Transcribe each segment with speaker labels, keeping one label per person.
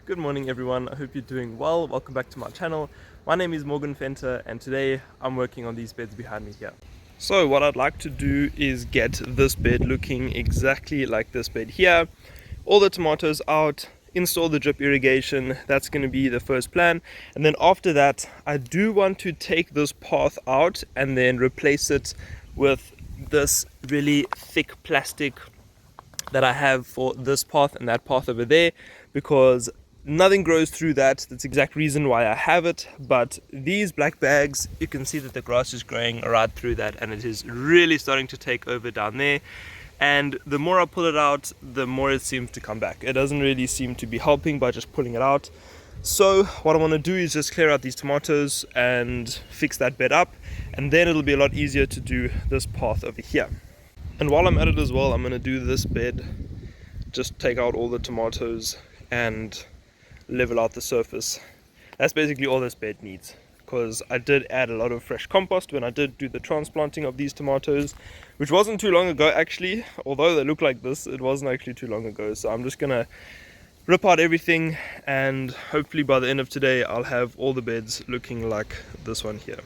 Speaker 1: Good morning everyone, I hope you're doing well. Welcome back to my channel. My name is Morgan Fenter and today I'm working on these beds behind me here. So what I'd like to do is get this bed looking exactly like this bed here. All the tomatoes out, install the drip irrigation, that's going to be the first plan. And then after that, I do want to take this path out and then replace it with this really thick plastic that I have for this path and that path over there, because nothing grows through that. That's the exact reason why I have it. But these black bags, you can see that the grass is growing right through that and it is really starting to take over down there. And the more I pull it out, the more it seems to come back. It doesn't really seem to be helping by just pulling it out. So what I want to do is just clear out these tomatoes and fix that bed up, and then it'll be a lot easier to do this path over here. And while I'm at it as well, I'm going to do this bed, just take out all the tomatoes and level out the surface. That's basically all this bed needs, because I did add a lot of fresh compost when I did do the transplanting of these tomatoes, which wasn't too long ago actually. Although they look like this, it wasn't actually too long ago. So I'm just going to rip out everything, and hopefully by the end of today I'll have all the beds looking like this one here.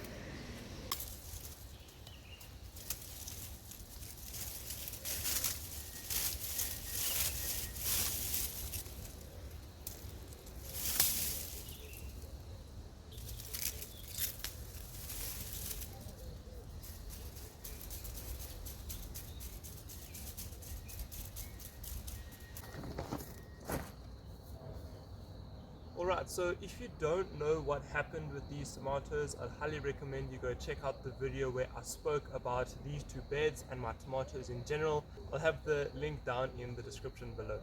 Speaker 1: Alright, so if you don't know what happened with these tomatoes, I'd highly recommend you go check out the video where I spoke about these two beds and my tomatoes in general. I'll have the link down in the description below.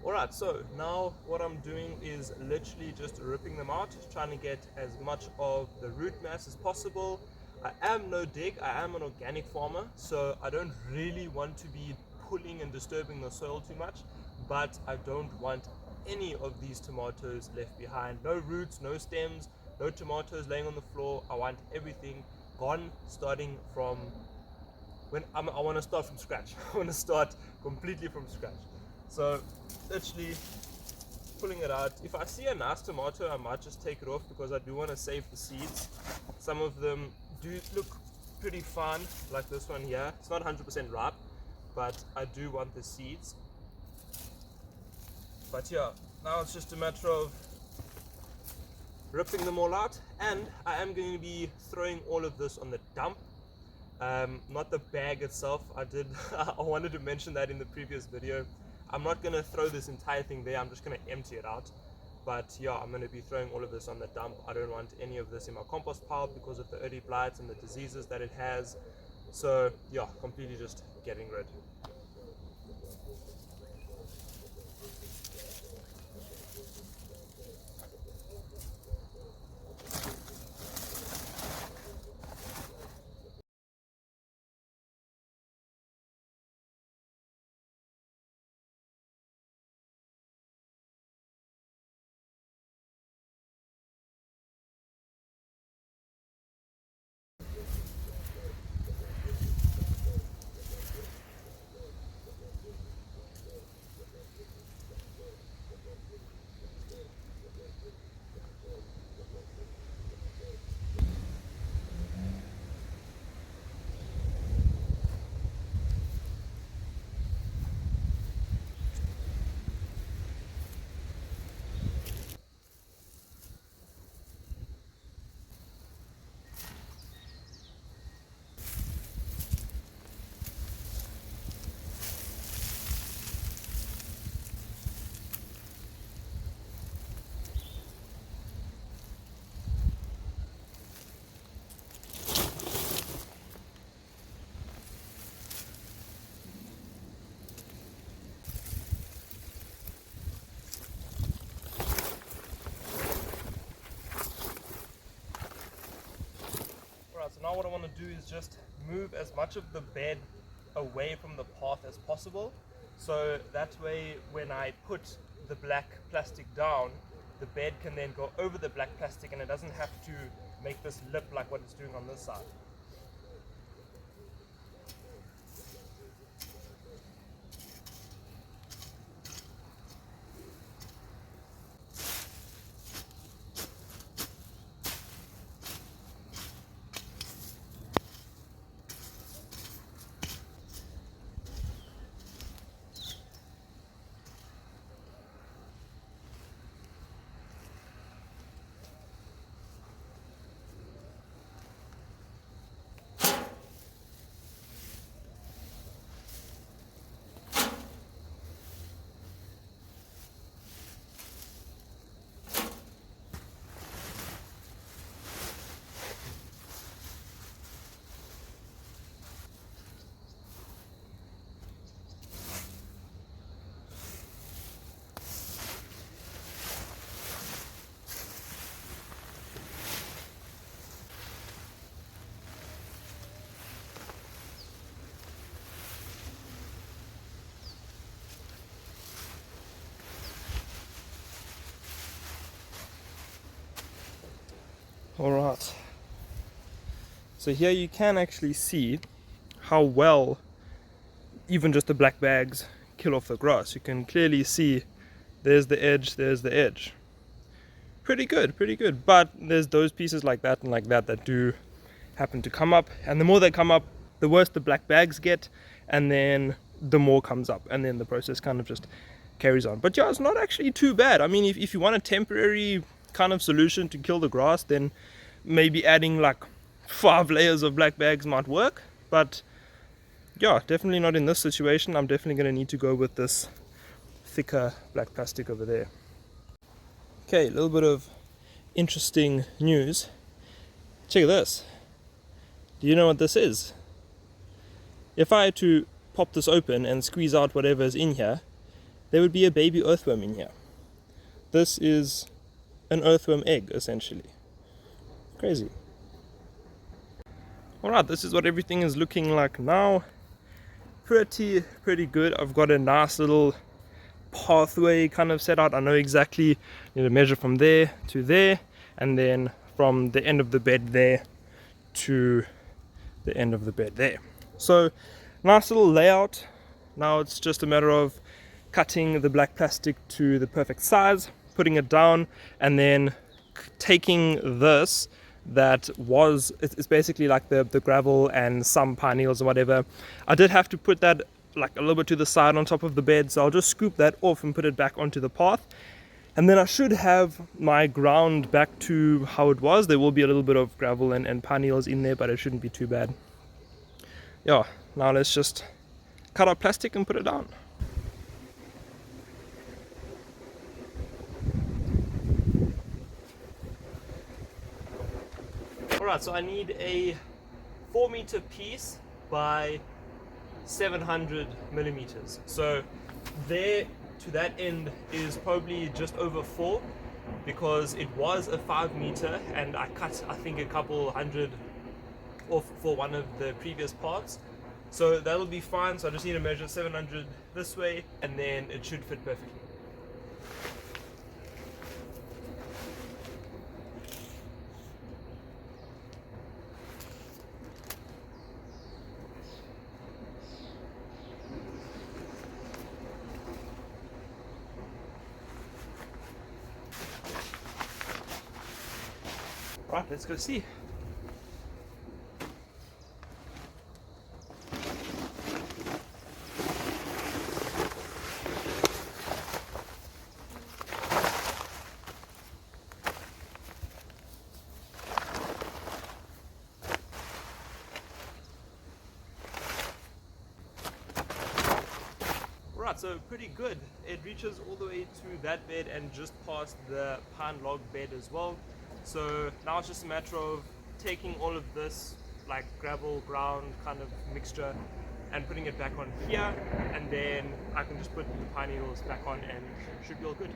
Speaker 1: Alright, so now what I'm doing is literally just ripping them out, trying to get as much of the root mass as possible. I am no dig, I am an organic farmer, so I don't really want to be pulling and disturbing the soil too much, but I don't want any of these tomatoes left behind. No roots, no stems, no tomatoes laying on the floor. I want everything gone, starting from when I want to start from scratch. I want to start completely from scratch. So literally pulling it out. If I see a nice tomato, I might just take it off, because I do want to save the seeds. Some of them do look pretty fine, like this one here. It's not 100% ripe, but I do want the seeds. But yeah, now it's just a matter of ripping them all out, and I am going to be throwing all of this on the dump, not the bag itself. I wanted to mention that in the previous video. I'm not going to throw this entire thing there, I'm just going to empty it out. But yeah, I'm going to be throwing all of this on the dump. I don't want any of this in my compost pile because of the early blights and the diseases that it has. So yeah, completely just getting rid. So now what I want to do is just move as much of the bed away from the path as possible, so that way when I put the black plastic down, the bed can then go over the black plastic and it doesn't have to make this lip like what it's doing on this side. Alright, so here you can actually see how well even just the black bags kill off the grass. You can clearly see there's the edge, there's the edge. Pretty good, pretty good. But there's those pieces like that and like that that do happen to come up, and the more they come up, the worse the black bags get, and then the more comes up, and then the process kind of just carries on. But yeah, it's not actually too bad. I mean, if you want a temporary kind of solution to kill the grass, then maybe adding like 5 layers of black bags might work. But yeah, definitely not in this situation. I'm definitely going to need to go with this thicker black plastic over there. Okay, a little bit of interesting news. Check this. Do you know what this is? If I had to pop this open and squeeze out whatever is in here, there would be a baby earthworm in here. This is an earthworm egg, essentially. Crazy. Alright, this is what everything is looking like now. Pretty good. I've got a nice little pathway kind of set out. I know exactly, you need to measure from there to there, and then from the end of the bed there to the end of the bed there. So nice little layout. Now it's just a matter of cutting the black plastic to the perfect size, putting it down, and then taking this that was, it's basically like the gravel and some pine needles or whatever. I did have to put that like a little bit to the side on top of the bed, so I'll just scoop that off and put it back onto the path, and then I should have my ground back to how it was. There will be a little bit of gravel and pine needles in there, but it shouldn't be too bad. Yeah, now let's just cut our plastic and put it down. Alright, so I need a 4-meter piece by 700 millimeters. So there to that end is probably just over 4, because it was a 5-meter and I cut, I think, a couple hundred off for one of the previous parts. So that'll be fine. So I just need to measure 700 this way, and then it should fit perfectly. Right, let's go see. Right, so pretty good. It reaches all the way to that bed and just past the pine log bed as well. So now it's just a matter of taking all of this like gravel ground kind of mixture and putting it back on here, and then I can just put the pine needles back on and it should be all good.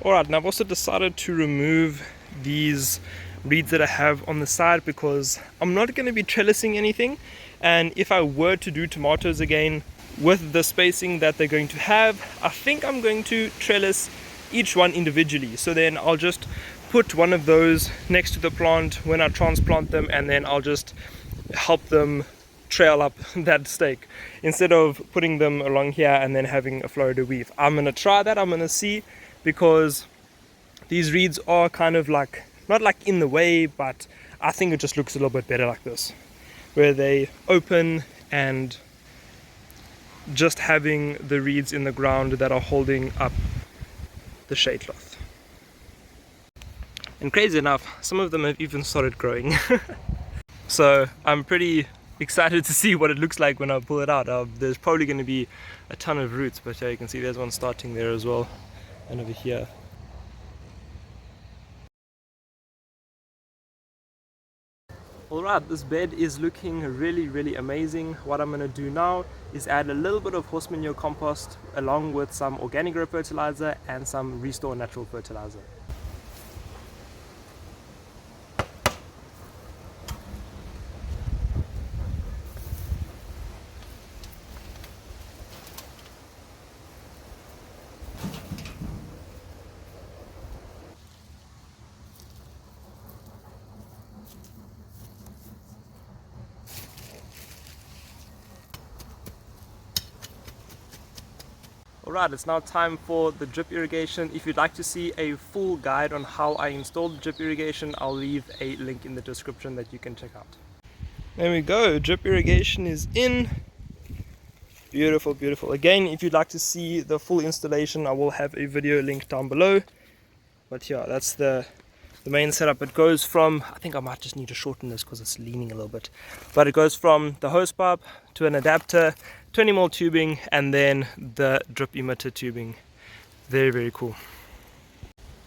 Speaker 1: Alright, now I've also decided to remove these reeds that I have on the side, because I'm not going to be trellising anything, and if I were to do tomatoes again with the spacing that they're going to have, I think I'm going to trellis each one individually. So then I'll just put one of those next to the plant when I transplant them, and then I'll just help them trail up that stake instead of putting them along here and then having a Florida weave. I'm going to try that. I'm going to see, because these reeds are kind of like, not like in the way, but I think it just looks a little bit better like this, where they open and just having the reeds in the ground that are holding up the shade cloth. And crazy enough, some of them have even started growing. So I'm pretty excited to see what it looks like when I pull it out. There's probably going to be a ton of roots, but yeah, you can see there's one starting there as well, and over here. Alright, this bed is looking really amazing. What I'm going to do now is add a little bit of horse manure compost along with some organic grow fertilizer and some Restore natural fertilizer. Alright, it's now time for the drip irrigation. If you'd like to see a full guide on how I installed the drip irrigation, I'll leave a link in the description that you can check out. There we go, drip irrigation is in. Beautiful, beautiful. Again, if you'd like to see the full installation, I will have a video link down below. But yeah, that's the main setup. It goes from, I think I might just need to shorten this because it's leaning a little bit, but it goes from the hose pipe to an adapter, 20mm tubing, and then the drip emitter tubing. Very cool.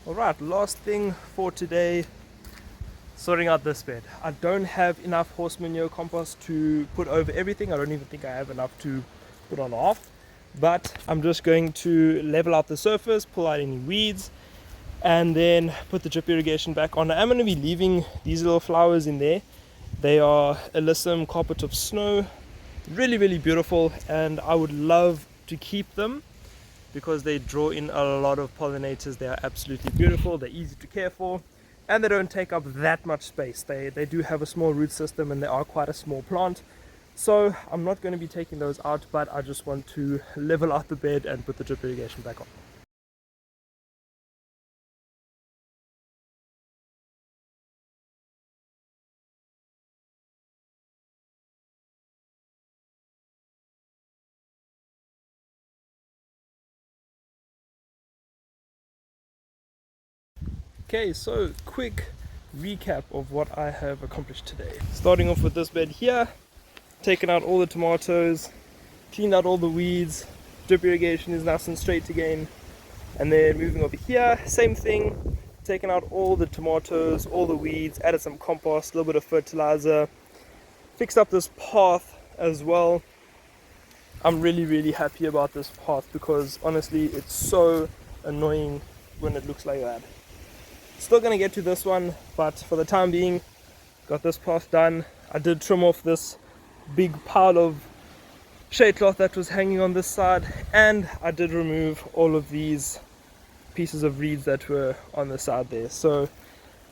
Speaker 1: Alright, last thing for today, sorting out this bed. I don't have enough horse manure compost to put over everything. I don't even think I have enough to put on half, but I'm just going to level out the surface, pull out any weeds, and then put the drip irrigation back on. I'm going to be leaving these little flowers in there. They are Alyssum carpet of snow. Really beautiful, and I would love to keep them because they draw in a lot of pollinators. They are absolutely beautiful, they're easy to care for, and they don't take up that much space. They do have a small root system, and they are quite a small plant. So I'm not going to be taking those out, but I just want to level out the bed and put the drip irrigation back on. Okay, so quick recap of what I have accomplished today. Starting off with this bed here, taken out all the tomatoes, cleaned out all the weeds, drip irrigation is nice and straight again, and then moving over here, same thing, taken out all the tomatoes, all the weeds, added some compost, a little bit of fertilizer, fixed up this path as well. I'm really happy about this path because honestly it's so annoying when it looks like that. Still gonna get to this one, but for the time being, got this path done. I did trim off this big pile of shade cloth that was hanging on this side, and I did remove all of these pieces of reeds that were on the side there. So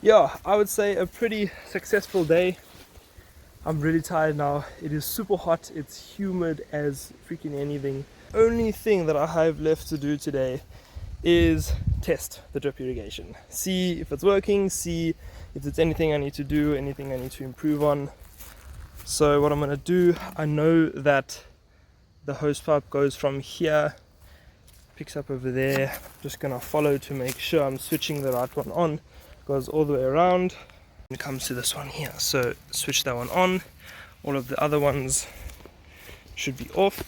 Speaker 1: yeah, I would say a pretty successful day. I'm really tired now. It is super hot, it's humid as freaking anything. Only thing that I have left to do today is test the drip irrigation, see if it's working, see if there's anything I need to do, anything I need to improve on. So what I'm going to do, I know that the hose pipe goes from here, picks up over there. I'm just going to follow to make sure I'm switching the right one on. Goes all the way around and comes to this one here, so switch that one on. All of the other ones should be off.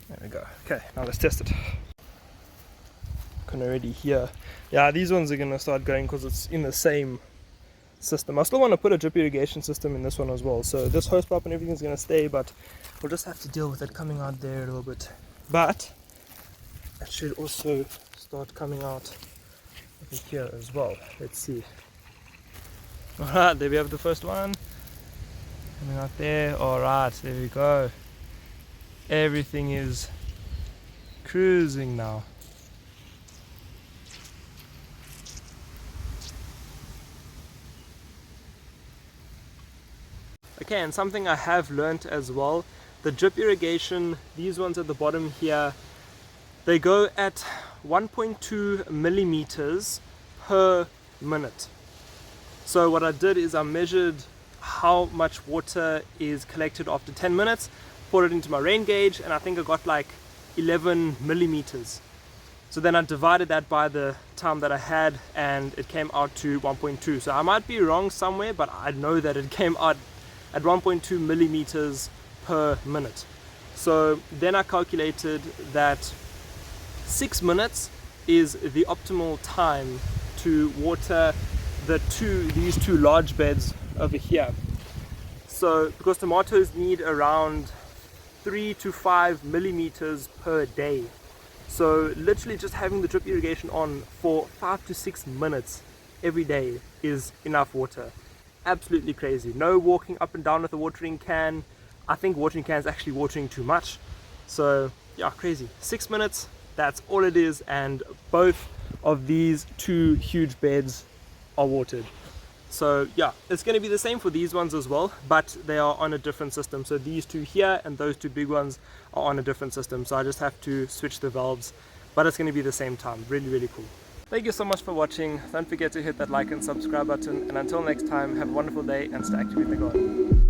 Speaker 1: There we go. Okay, now let's test it. Can already hear, yeah, these ones are gonna start going because it's in the same system. I still want to put a drip irrigation system in this one as well, so this hose pipe and everything's gonna stay, but we'll just have to deal with it coming out there a little bit. But it should also start coming out over here as well. Let's see. Alright, there we have the first one coming out there. Alright, there we go. Everything is cruising now. Okay, and something I have learnt as well, the drip irrigation, these ones at the bottom here, they go at 1.2 millimeters per minute. So what I did is I measured how much water is collected after 10 minutes, poured it into my rain gauge, and I think I got like 11 millimeters. So then I divided that by the time that I had, and it came out to 1.2. So I might be wrong somewhere, but I know that it came out at 1.2 millimeters per minute. So then I calculated that 6 minutes is the optimal time to water these two large beds over here. So because tomatoes need around 3 to 5 millimeters per day. So literally just having the drip irrigation on for 5 to 6 minutes every day is enough water. Absolutely crazy. No walking up and down with a watering can. I think watering can is actually watering too much. So yeah, crazy. 6 minutes, that's all it is, and both of these two huge beds are watered. So yeah, it's going to be the same for these ones as well, but they are on a different system. So these two here and those two big ones are on a different system. So I just have to switch the valves, but it's going to be the same time. Really, really cool. Thank you so much for watching. Don't forget to hit that like and subscribe button. And until next time, have a wonderful day and stay active in the garden.